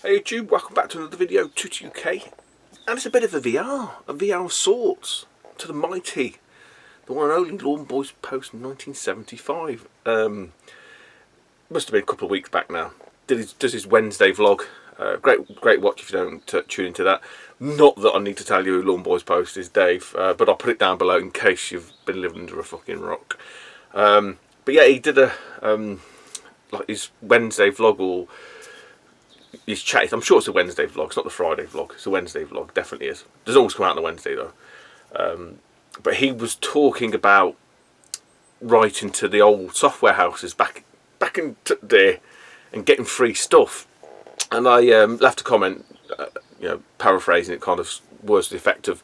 Hey YouTube, welcome back to another video, 2UK, and it's a bit of a VR of sorts, to the mighty, the one and only Lawn Boys Post 1975. Must have been a couple of weeks back now. Does his Wednesday vlog. Great watch if you don't tune into that. Not that I need to tell you who Lawn Boys Post is, Dave, but I'll put it down below in case you've been living under a fucking rock. But yeah, he did a like his Wednesday vlog, or his chat. I'm sure it's a Wednesday vlog. It's not the Friday vlog. It's a Wednesday vlog. Definitely is. Doesn't always come out on a Wednesday though. But he was talking about writing to the old software houses back in there and getting free stuff. And I left a comment, paraphrasing it, kind of words to the effect of,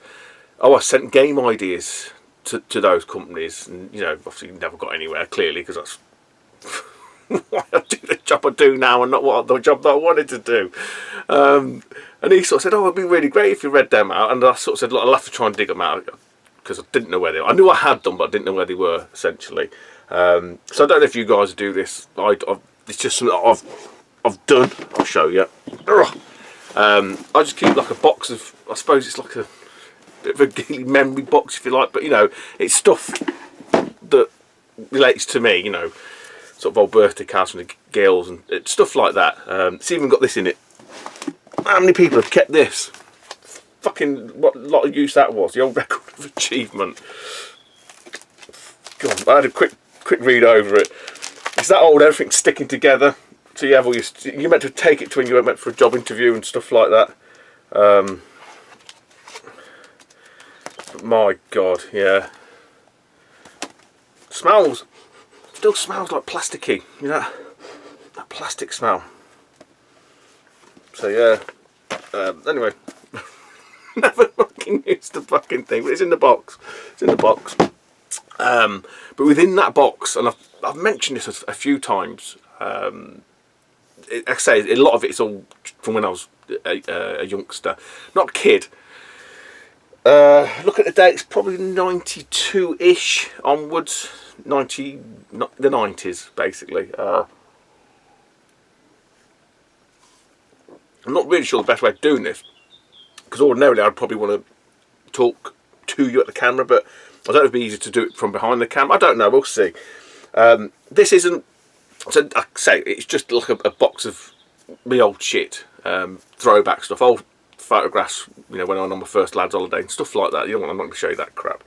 "Oh, I sent game ideas to those companies, and obviously never got anywhere. Clearly, because that's why I do the job I do now and not what the job that I wanted to do." And he sort of said, "Oh, it'd be really great if you read them out." And I sort of said, "Look, I'll have to try and dig them out," because I didn't know where they were. I knew I had them, but I didn't know where they were, essentially. So I don't know if you guys do this. It's just something that I've done. I'll show you. I just keep like a box of, I suppose it's like a bit of a geeky memory box, if you like, but it's stuff that relates to me, sort of old birthday cards from the girls and stuff like that. It's even got this in it. How many people have kept this? Fucking what lot of use that was. The old record of achievement. God, I had a quick read over it. It's that old, everything's sticking together. So you have all you meant to take it to when you went for a job interview and stuff like that. But my God, yeah. Smells. Still smells like plasticky, that plastic smell. So yeah, anyway, never fucking used the fucking thing, but it's in the box. But within that box, and I've mentioned this a few times. Like I say, a lot of it is all from when I was a youngster, not a kid. Look at the dates, probably 92-ish onwards. The 90's basically. I'm not really sure the best way of doing this, because ordinarily I'd probably want to talk to you at the camera, but I don't know if it'd be easier to do it from behind the camera. I don't know, we'll see. This isn't, so like I say, it's just like a box of me old shit, throwback stuff, old photographs, when I went on my first lads holiday and stuff like that. I'm not going to show you that crap.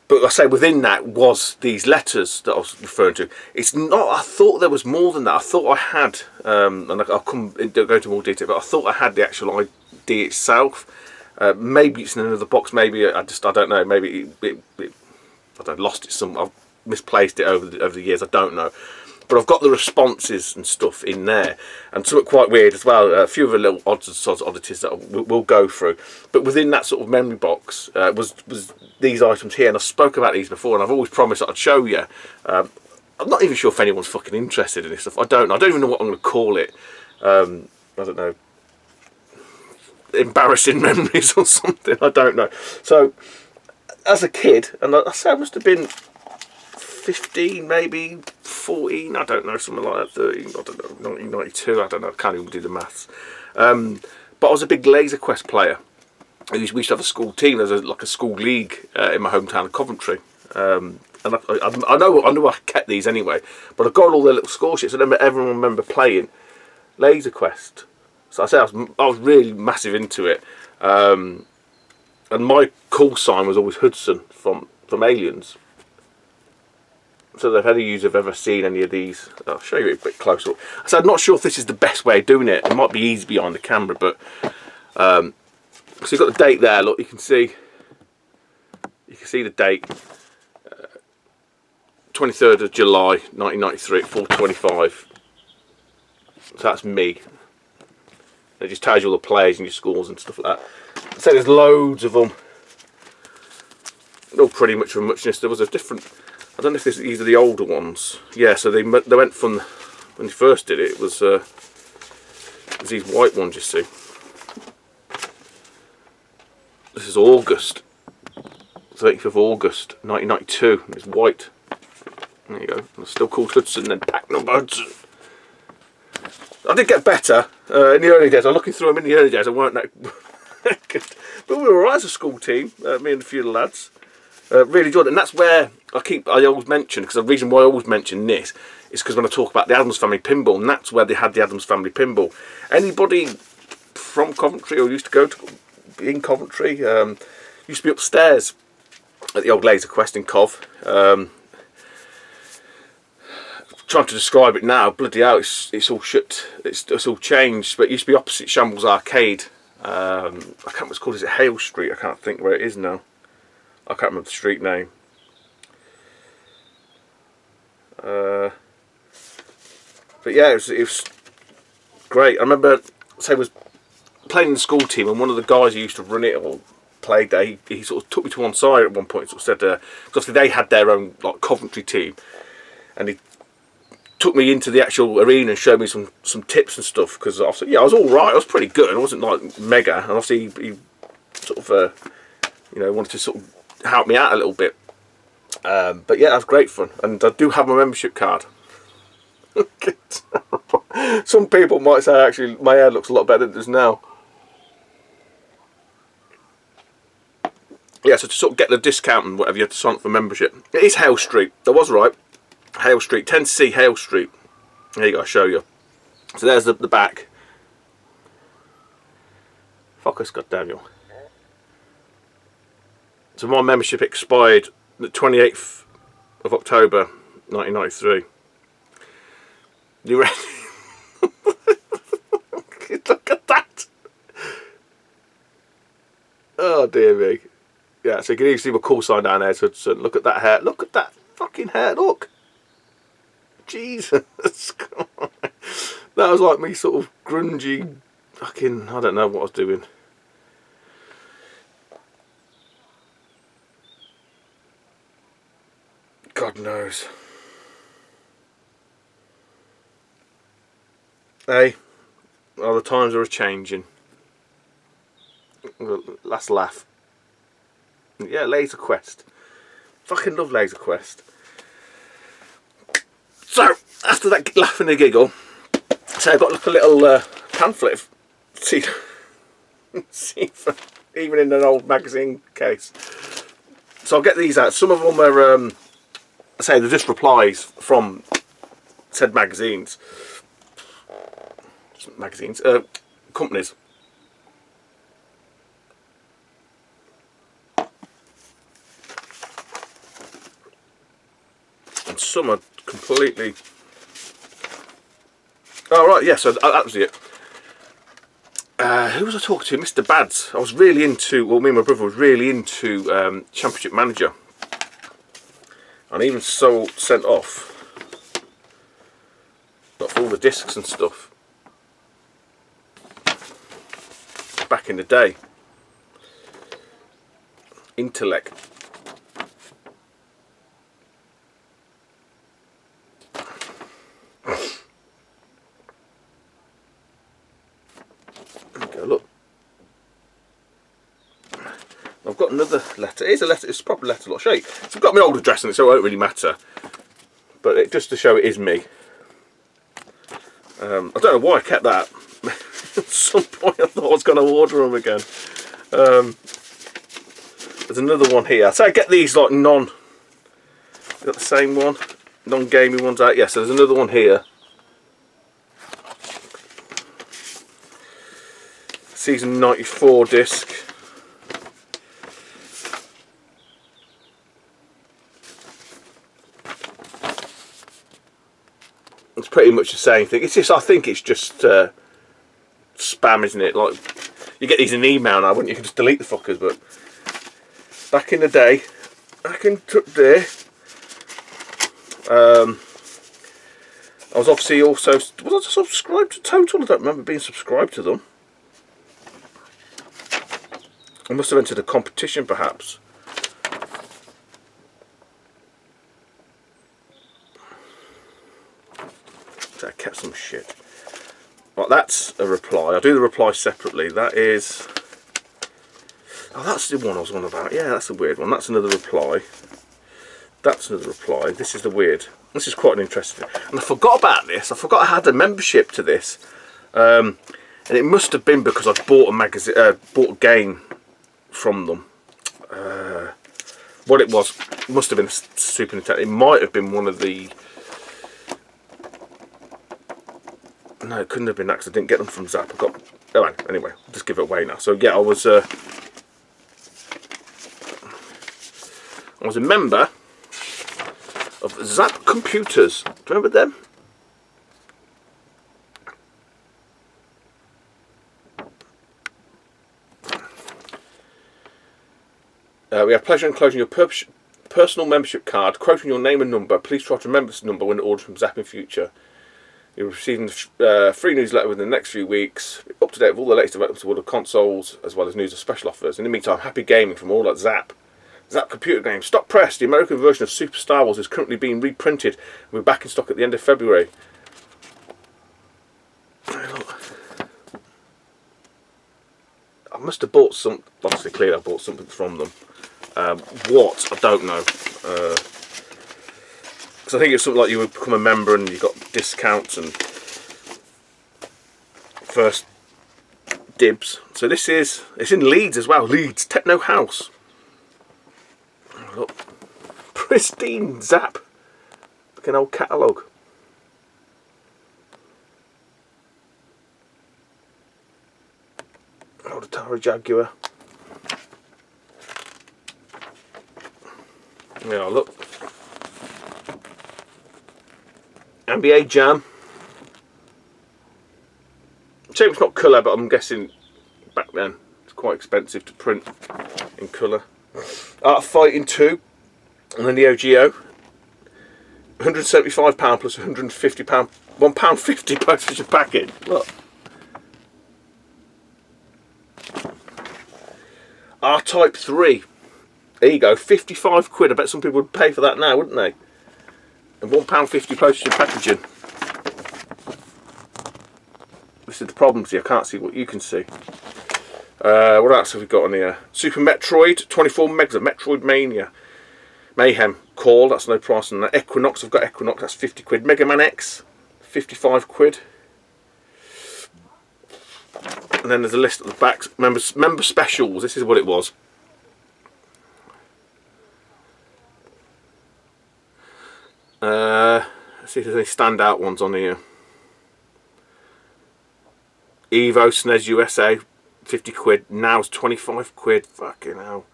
But I say within that was these letters that I was referring to. It's not. I thought there was more than that. I thought I had, and I'll go into more detail. But I thought I had the actual idea itself. Maybe it's in another box. Maybe I don't know. Maybe I've lost it. I've misplaced it over the years. I don't know. But I've got the responses and stuff in there, and something quite weird as well. A few of the little odds and sods oddities that we'll go through. But within that sort of memory box was these items here, and I spoke about these before, and I've always promised that I'd show you. I'm not even sure if anyone's fucking interested in this stuff. I don't even know what I'm going to call it. I don't know. Embarrassing memories or something. I don't know. So, as a kid, and I say I must have been 15, maybe 14, I don't know, something like that, 13, I don't know, 1992, I don't know, I can't even do the maths. But I was a big Laserquest player. We used to have a school team. There's like a school league in my hometown of Coventry. And I know I kept these anyway, but I got all the little score sheets. I everyone remember playing Laserquest. So I say I was really massive into it. And my call sign was always Hudson from Aliens. So they've had a user have ever seen any of these. I'll show you it a bit closer. So I'm not sure if this is the best way of doing it. It might be easy behind the camera, but so you've got the date there. Look, you can see the date. 23rd of July 1993 at 4:25. So that's me. It just tells you all the players and your scores and stuff like that. So there's loads of them. All pretty much of muchness. There was a different. I don't know if these are the older ones. Yeah, so they went from when they first did it. It was these white ones, you see. This is August, 30th of August, 1992. It's white. There you go. It's still called Hudson, then pack number Hudson. I did get better in the early days. I'm looking through them in the early days. I weren't that good. But we were alright as a school team, me and a few of the lads. Really enjoyed it. And that's where I always mention, because the reason why I always mention this is because when I talk about the Adams Family Pinball, and that's where they had the Adams Family Pinball. Anybody from Coventry or used to go to in Coventry, used to be upstairs at the old Laserquest in Cov. Trying to describe it now, bloody hell, it's all shut, it's all changed, but it used to be opposite Shambles Arcade. I can't remember what it's called. Is it Hale Street? I can't think where it is now. I can't remember the street name. But yeah, it was great. I remember, say, I was playing in the school team, and one of the guys who used to run it or played there, he sort of took me to one side at one point, sort of said, because obviously they had their own like Coventry team, and he took me into the actual arena and showed me some tips and stuff, because obviously, yeah, I was all right. I was pretty good. I wasn't like mega, and obviously he sort of you know, wanted to sort of help me out a little bit. But yeah, that was great fun, and I do have my membership card. Some people might say actually my hair looks a lot better than it does now. Yeah, so to sort of get the discount and whatever, you have to sign up for membership. It is Hale Street. I was right. Hale Street, 10C Hale Street. There you go, I'll show you. So there's the back. Focus, goddammit. So my membership expired the 28th of October 1993. You ready? Look at that! Oh dear me. Yeah, so you can even see my call sign down there. So look at that hair. Look at that fucking hair. Look. Jesus. That was like me sort of grungy fucking, I don't know what I was doing. God knows. Hey, well, the times are a-changing. Last laugh. Yeah, Laserquest. Fucking love Laserquest. So, after that laugh and a giggle, so I've got like a little pamphlet. See, even in an old magazine case. So I'll get these out. Some of them are, say, they're just replies from said magazines. Companies. And some are completely... Oh right, yeah, so that was it. Who was I talking to? Mr. Bads. I was really into, well, me and my brother was really into Championship Manager. And even sent off all the discs and stuff back in the day. Intellect. Look, I've got another letter. It is a letter. It's a proper letter. I'll show you. So I've got my old address on it, so it won't really matter. But just to show it is me. I don't know why I kept that. At some point, I thought I was going to order them again. There's another one here. So I get these like got the same one, non-gaming ones out. Yes, so there's another one here. Season 94 disc. It's pretty much the same thing. It's just, I think it's just spam, isn't it? Like, you get these in email now, wouldn't you? You can just delete the fuckers, but back in the day, back in there, I was obviously also, was I subscribed to Total? I don't remember being subscribed to them. I must have entered a competition, perhaps. So I kept some shit. Right, that's a reply. I do the reply separately. That is... Oh, that's the one I was on about. Yeah, that's a weird one. That's another reply. That's another reply. This is the weird. This is quite an interesting. And I forgot about this. I forgot I had a membership to this, and it must have been because I bought a magazine, bought a game from them. What it was must have been a Super Nintendo. It might have been one of the. No, it couldn't have been that because I didn't get them from Zap. I got. Oh, anyway, I'll just give it away now. So yeah, I was a member of Zap Computers. Do you remember them? We have pleasure in closing your personal membership card, quoting your name and number. Please try to remember this number when ordered from Zap in future. You're receiving a free newsletter within the next few weeks, up to date with all the latest developments of consoles, as well as news of special offers. In the meantime, happy gaming from all at Zap. Zap Computer Games. Stop press! The American version of Super Star Wars is currently being reprinted. We're back in stock at the end of February. I must have bought some. Obviously, clearly I bought something from them. What? I don't know. Because I think it's something like you would become a member and you got discounts and first dibs. So this is, it's in Leeds as well. Leeds Techno House. Look, pristine Zap. Look an old catalogue. Old Atari Jaguar. Yeah, look. NBA Jam. Shame it's not colour, but I'm guessing back then it's quite expensive to print in colour. Art of Fighting 2 and the Neo Geo. £175 plus £150, £1.50 postage and packing. Look. R-Type 3. There you go, 55 quid. I bet some people would pay for that now, wouldn't they? And £1.50 postage and packaging. This is the problem, see, I can't see what you can see. What else have we got on here? Super Metroid, 24 megs of Metroid Mania. Mayhem Call, that's no price on that. Equinox, I've got Equinox, that's 50 quid. Mega Man X, 55 quid. And then there's a list at the back. Member specials, this is what it was. Let's see if there's any standout ones on here. Evo SNES USA, 50 quid. Now it's 25 quid. Fucking hell.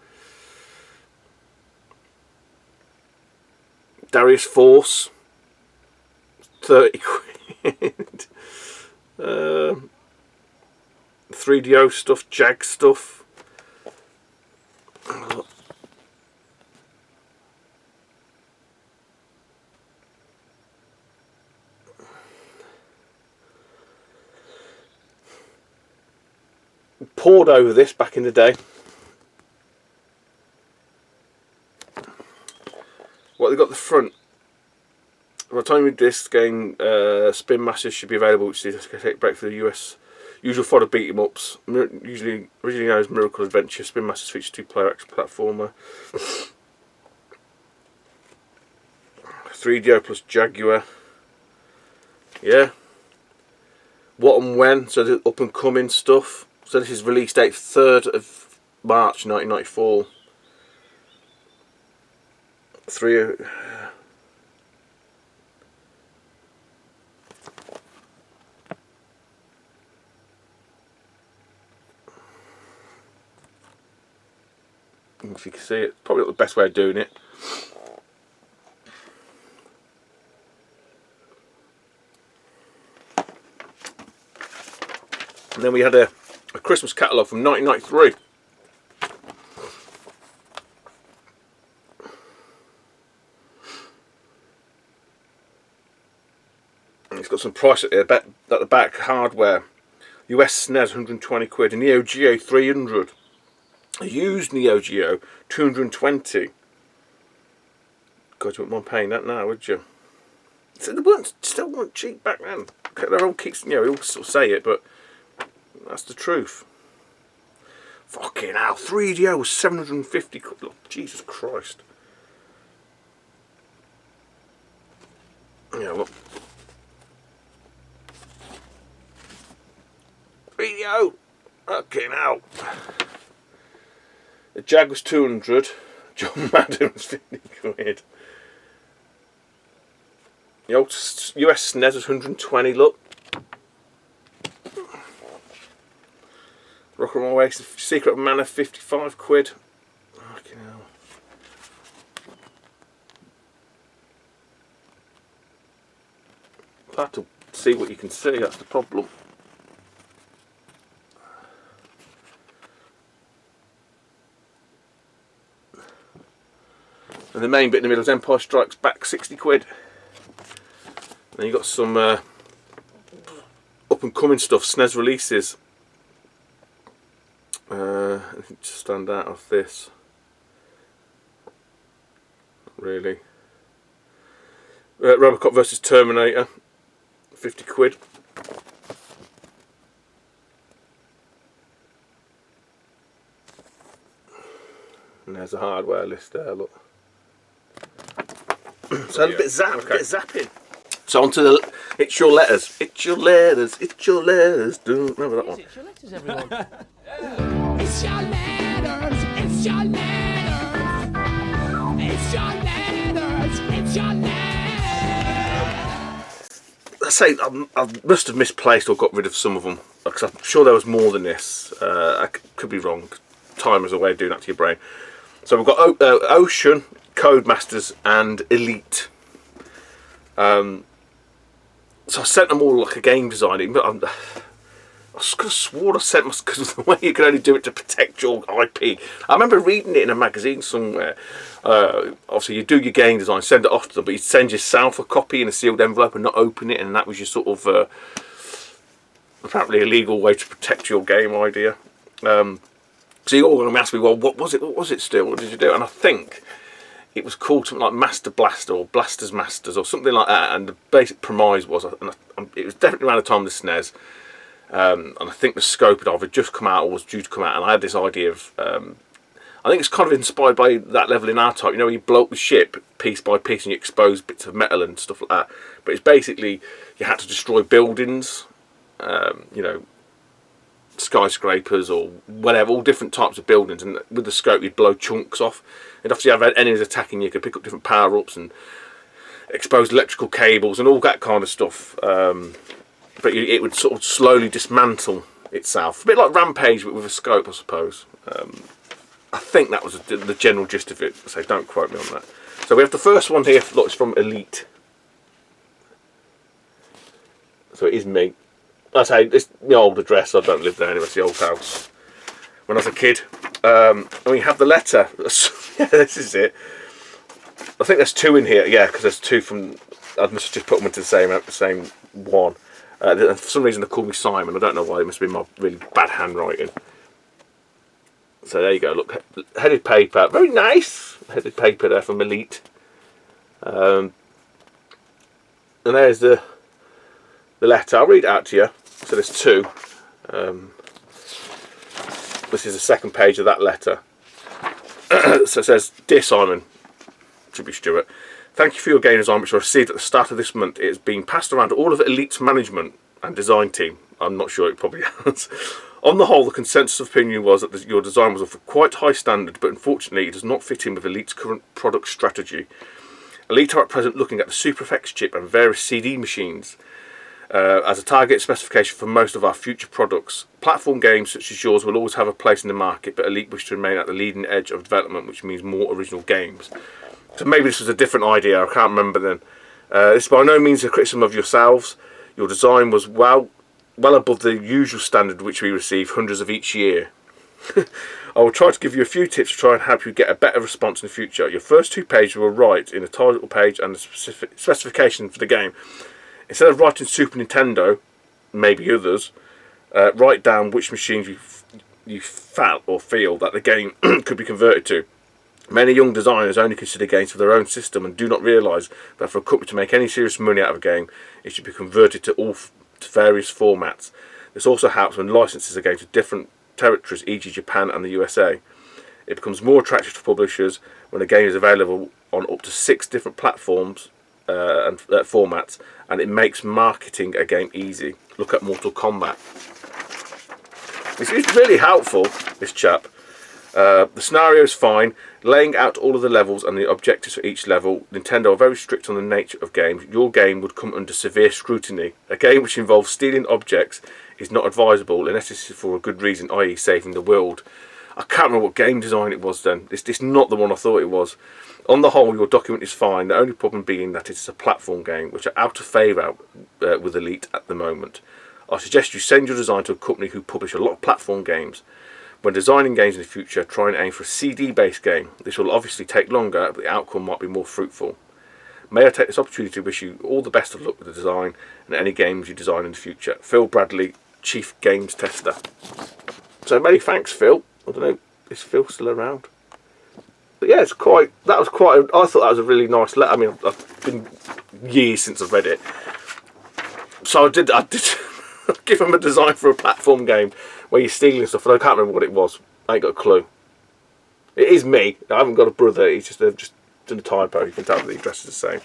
Darius Force, 30 quid. 3DO stuff, Jag stuff. Poured over this back in the day. What they got at the front. By the time we this game, Spin Masters should be available, which is to take a break for the US usual fodder beat 'em ups. Usually originally known as Miracle Adventure, Spin Masters features 2-player action platformer. 3DO plus Jaguar. Yeah. What and when? So the up and coming stuff. So this is release date 3rd of March 1994. If you can see it, probably not the best way of doing it. And then we had a Christmas catalogue from 1993. And it's got some price at the back. Hardware. US SNES 120 quid. A Neo Geo 300. A used Neo Geo 220. God, you wouldn't mind paying that now, would you? So they still weren't cheap back then. They're all kicks, you know, we all sort of say it, but that's the truth. Fucking hell, 3DO was 750 quid. Look, Jesus Christ. Yeah, look. Video! Okay, now. The Jag was 200. John Madden was 50 quid. The old US SNES was 120, look. Rock and Roll Race, Secret of Mana, 55 quid. Fucking hell. It's hard to see what you can see, that's the problem. And the main bit in the middle is Empire Strikes Back, 60 quid. Then you've got some up and coming stuff, SNES releases. Anything to stand out of this? Not really. Robocop vs Terminator, 50 quid. And there's a hardware list there, look. So a bit zapping. So on to the It's Your Letters. It's your letters, it's your letters. Do remember that one? It's your letters, everyone. It's your letters, it's your letters. It's your letters, it's your letters. I say I must have misplaced or got rid of some of them, because I'm sure there was more than this. I could be wrong. Time is a way of doing that to your brain. So we've got Ocean, Codemasters and Elite. So I sent them all like a game design, but I could have sworn I sent because of the way you can only do it to protect your IP. I remember reading it in a magazine somewhere. Obviously you do your game design, send it off to them, but you'd send yourself a copy in a sealed envelope and not open it, and that was your sort of apparently illegal way to protect your game idea. So you're all going to ask me, well, what was it still? What did you do? And I think it was called something like Master Blaster or Blaster's Masters or something like that. And the basic premise was, it was definitely around the time of the SNES. And I think the scope had either just come out or was due to come out. And I had this idea of, I think it's kind of inspired by that level in R-Type. You know, where you blow up the ship piece by piece and you expose bits of metal and stuff like that. But it's basically, you had to destroy buildings, you know, skyscrapers or whatever, all different types of buildings, and with the scope you'd blow chunks off. And obviously have enemies attacking you, you could pick up different power-ups and expose electrical cables and all that kind of stuff, but it would sort of slowly dismantle itself, a bit like Rampage but with a scope, I suppose. I think that was the general gist of it, so don't quote me on that. So we have the first one here, look, it's from Elite, so it is me. I say it's the old address. I don't live there anymore. It's the old house when I was a kid. And we have the letter. Yeah, this is it. I think there's two in here. Yeah, because there's two from. I must have just put them into the same one. For some reason they call me Simon. I don't know why. It must be my really bad handwriting. So there you go. Look, headed paper. Very nice headed paper there from Elite. And there's the letter. I'll read it out to you. So there's two. This is the second page of that letter. So it says, Dear Simon, should be Stuart, thank you for your game design which I received at the start of this month. It has been passed around to all of Elite's management and design team. I'm not sure it probably has. On the whole, the consensus opinion was that your design was of a quite high standard, but unfortunately it does not fit in with Elite's current product strategy. Elite are at present looking at the SuperFX chip and various CD machines as a target specification for most of our future products. Platform games such as yours will always have a place in the market, but Elite wish to remain at the leading edge of development, which means more original games. So maybe this was a different idea, I can't remember then. This is by no means a criticism of yourselves. Your design was well above the usual standard which we receive hundreds of each year. I will try to give you a few tips to try and help you get a better response in the future. Your first two pages were right in the title page and the specification for the game. Instead of writing Super Nintendo, maybe others, write down which machines you felt or feel that the game could be converted to. Many young designers only consider games for their own system and do not realise that for a company to make any serious money out of a game, it should be converted to various formats. This also helps when licenses a game to different territories, e.g. Japan and the USA. It becomes more attractive to publishers when a game is available on up to 6 different platforms and formats, and it makes marketing a game easy. Look at Mortal Kombat. It's really helpful, this chap. The scenario is fine. Laying out all of the levels and the objectives for each level. Nintendo are very strict on the nature of games. Your game would come under severe scrutiny. A game which involves stealing objects is not advisable unless it's for a good reason, i.e. saving the world. I can't remember what game design it was then. It's not the one I thought it was. On the whole, your document is fine. The only problem being that it's a platform game, which are out of favour with Elite at the moment. I suggest you send your design to a company who publish a lot of platform games. When designing games in the future, try and aim for a CD-based game. This will obviously take longer, but the outcome might be more fruitful. May I take this opportunity to wish you all the best of luck with the design and any games you design in the future. Phil Bradley, Chief Games Tester. So many thanks, Phil. I don't know, is Phil still around? But yeah, I thought that was a really nice letter. I mean, I've been years since I've read it. So I did give him a design for a platform game where you're stealing stuff, and I can't remember what it was. I ain't got a clue. It is me. I haven't got a brother. He's just done a typo. You can tell that the address is the same.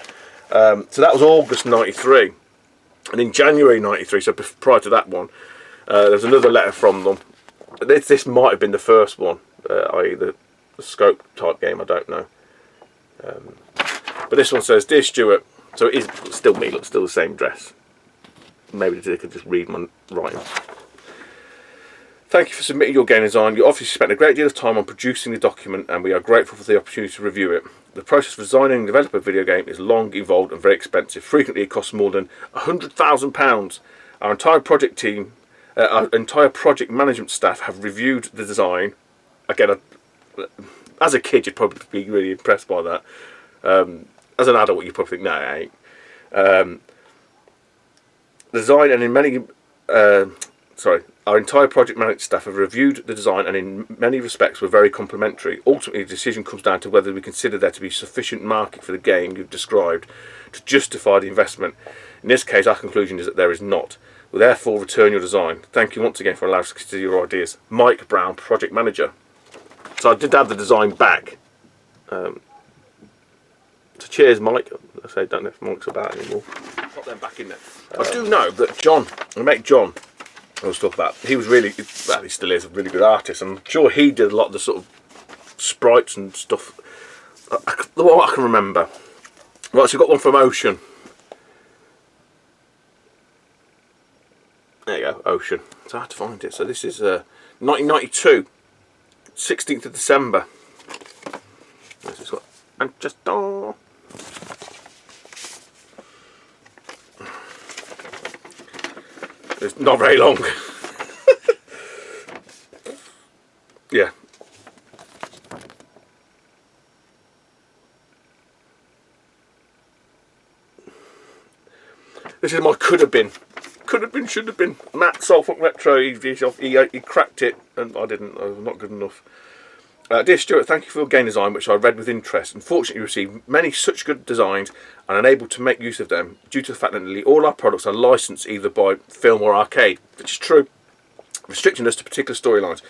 So that was August '93, and in January '93, so prior to that one, there was another letter from them. This might have been the first one, i.e. the scope type game. I don't know. But this one says, "Dear Stuart," so it is still me. Look, still the same address. Maybe they could just read my writing. Thank you for submitting your game design. You obviously spent a great deal of time on producing the document, and we are grateful for the opportunity to review it. The process of designing and developing a video game is long, involved and very expensive. Frequently it costs more than £100,000. Our entire project team, our entire project management staff have reviewed the design. Again, as a kid you'd probably be really impressed by that. As an adult you'd probably think, no, it ain't. Design and in many... Our entire project management staff have reviewed the design and in many respects were very complimentary. Ultimately, the decision comes down to whether we consider there to be sufficient market for the game you've described to justify the investment. In this case, our conclusion is that there is not. We'll therefore return your design. Thank you once again for allowing us to consider your ideas. Mike Brown, Project Manager. So I did have the design back. So cheers, Mike. I don't know if Mike's about anymore. Put them back in there. I do know that John, my mate John, I was talking about, he was really, well, he still is a really good artist. I'm sure he did a lot of the sort of sprites and stuff. The one I can remember. Right, so we've got one from Ocean. There you go, Ocean. It's hard to find it. So this is 1992, 16th of December. This is what, and just it's not very long. Yeah. This is my could have been, should have been. Matt Soulfunk Retro. He cracked it, and I didn't. I was not good enough. Dear Stuart, thank you for your game design, which I read with interest. Unfortunately, you received many such good designs and unable to make use of them due to the fact that nearly all our products are licensed either by film or arcade, which is true, restricting us to particular storylines.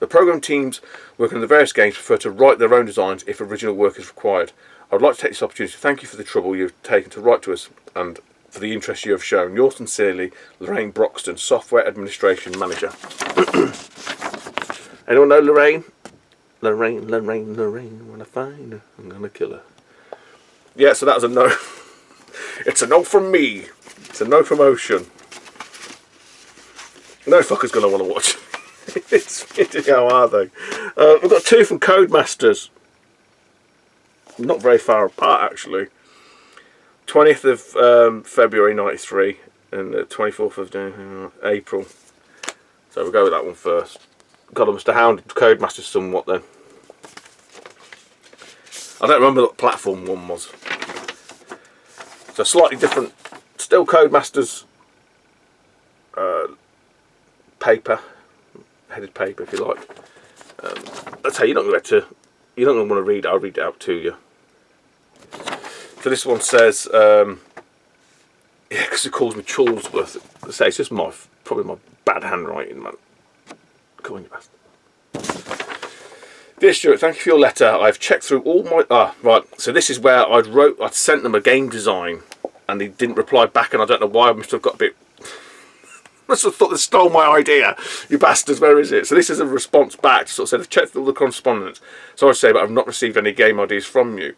The program teams working on the various games prefer to write their own designs if original work is required. I would like to take this opportunity to thank you for the trouble you've taken to write to us and for the interest you have shown. Yours sincerely, Lorraine Broxton, Software Administration Manager. Anyone know Lorraine? Lorraine, when I find her, I'm gonna kill her. Yeah, so that was a no. It's a no from me. It's a no from Ocean. No fucker's gonna want to watch. How are they? We've got two from Codemasters. Not very far apart, actually. 20th of February '93 and the 24th of April. So we'll go with that one first. God, I must have hounded Codemasters somewhat then. I don't remember what platform one was. So slightly different. Still Codemasters paper, headed paper if you like. That's how you're not going to want to read it. I'll read it out to you. So this one says, yeah, because it calls me Charlesworth. It's just probably my bad handwriting, man. Come on, you bastard. Dear Stuart, thank you for your letter. I've checked through all my... right. So this is where I'd sent them a game design and he didn't reply back, and I don't know why. I must have got a bit... must have thought they stole my idea. You bastards, where is it? So this is a response back to sort of say, I've checked through all the correspondence. Sorry to say, but I've not received any game ideas from you.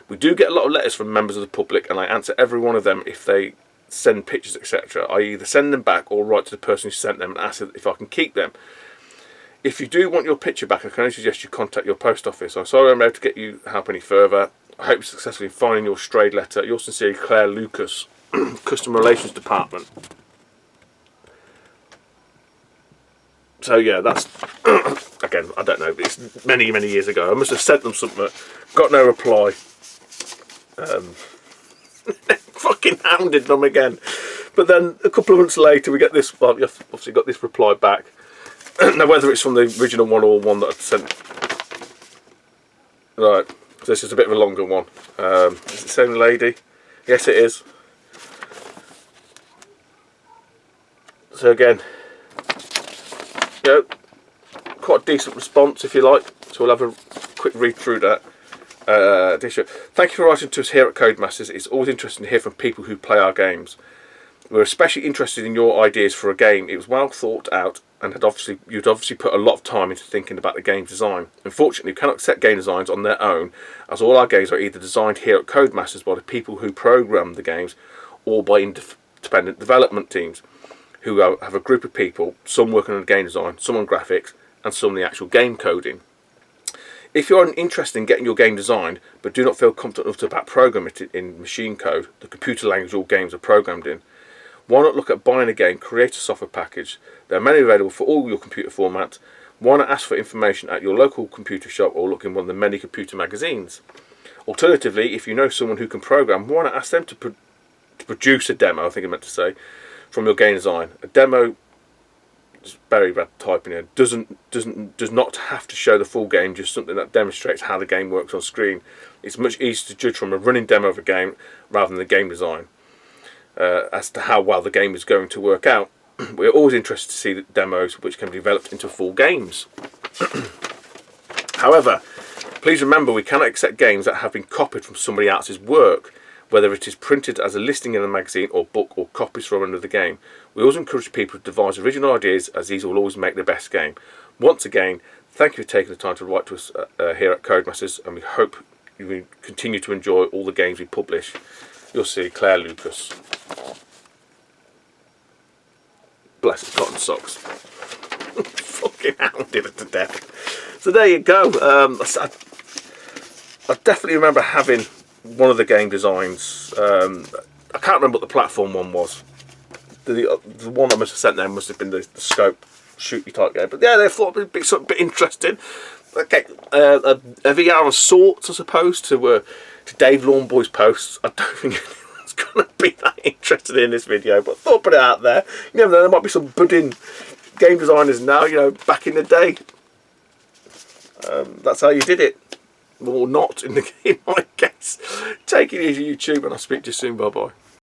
We do get a lot of letters from members of the public, and I answer every one of them if they send pictures, etc. I either send them back or write to the person who sent them and ask if I can keep them. If you do want your picture back, I can only suggest you contact your post office. I'm sorry I'm able to get you help any further. I hope you're successfully finding your strayed letter. Yours sincerely, Claire Lucas, Customer Relations Department. So yeah, that's again, I don't know. It's many years ago. I must have sent them something. Got no reply. Fucking hounded them again. But then a couple of months later, we get this. Well, you obviously got this reply back. Now, whether it's from the original one or one that I've sent. Right, so this is a bit of a longer one. Is it the same lady? Yes, it is. So again, quite a decent response, if you like. So we'll have a quick read through that. Thank you for writing to us here at Codemasters. It's always interesting to hear from people who play our games. We're especially interested in your ideas for a game. It was well thought out, and you'd obviously put a lot of time into thinking about the game design. Unfortunately, we cannot accept game designs on their own, as all our games are either designed here at Codemasters by the people who program the games, or by independent development teams, who have a group of people, some working on game design, some on graphics, and some on the actual game coding. If you're interested in getting your game designed, but do not feel confident enough about programming it in machine code, the computer language all games are programmed in, why not look at buying a game, create a software package? There are many available for all your computer formats. Why not ask for information at your local computer shop or look in one of the many computer magazines? Alternatively, if you know someone who can program, why not ask them to produce a demo, I think I meant to say, from your game design. A demo, just very bad typing here, does not have to show the full game, just something that demonstrates how the game works on screen. It's much easier to judge from a running demo of a game rather than the game design. As to how well the game is going to work out. We're always interested to see the demos which can be developed into full games. However, please remember we cannot accept games that have been copied from somebody else's work, whether it is printed as a listing in a magazine or book or copies from another game. We always encourage people to devise original ideas, as these will always make the best game. Once again, thank you for taking the time to write to us here at Codemasters, and we hope you will continue to enjoy all the games we publish. You'll see, Claire Lucas. Blessed cotton socks. Fucking hounded it to death. So there you go. I definitely remember having one of the game designs. I can't remember what the platform one was. The one I must have sent them must have been the scope shooty type game. But yeah, they thought it'd be something a bit interesting. Okay, a VR of sorts, I suppose, to Dave Lawnboy's posts. I don't think anyone's going to be that interested in this video, but I thought I'd put it out there. You never know, there might be some budding game designers now, back in the day. That's how you did it. Or not, in my case. Take it easy, YouTube, and I'll speak to you soon. Bye-bye.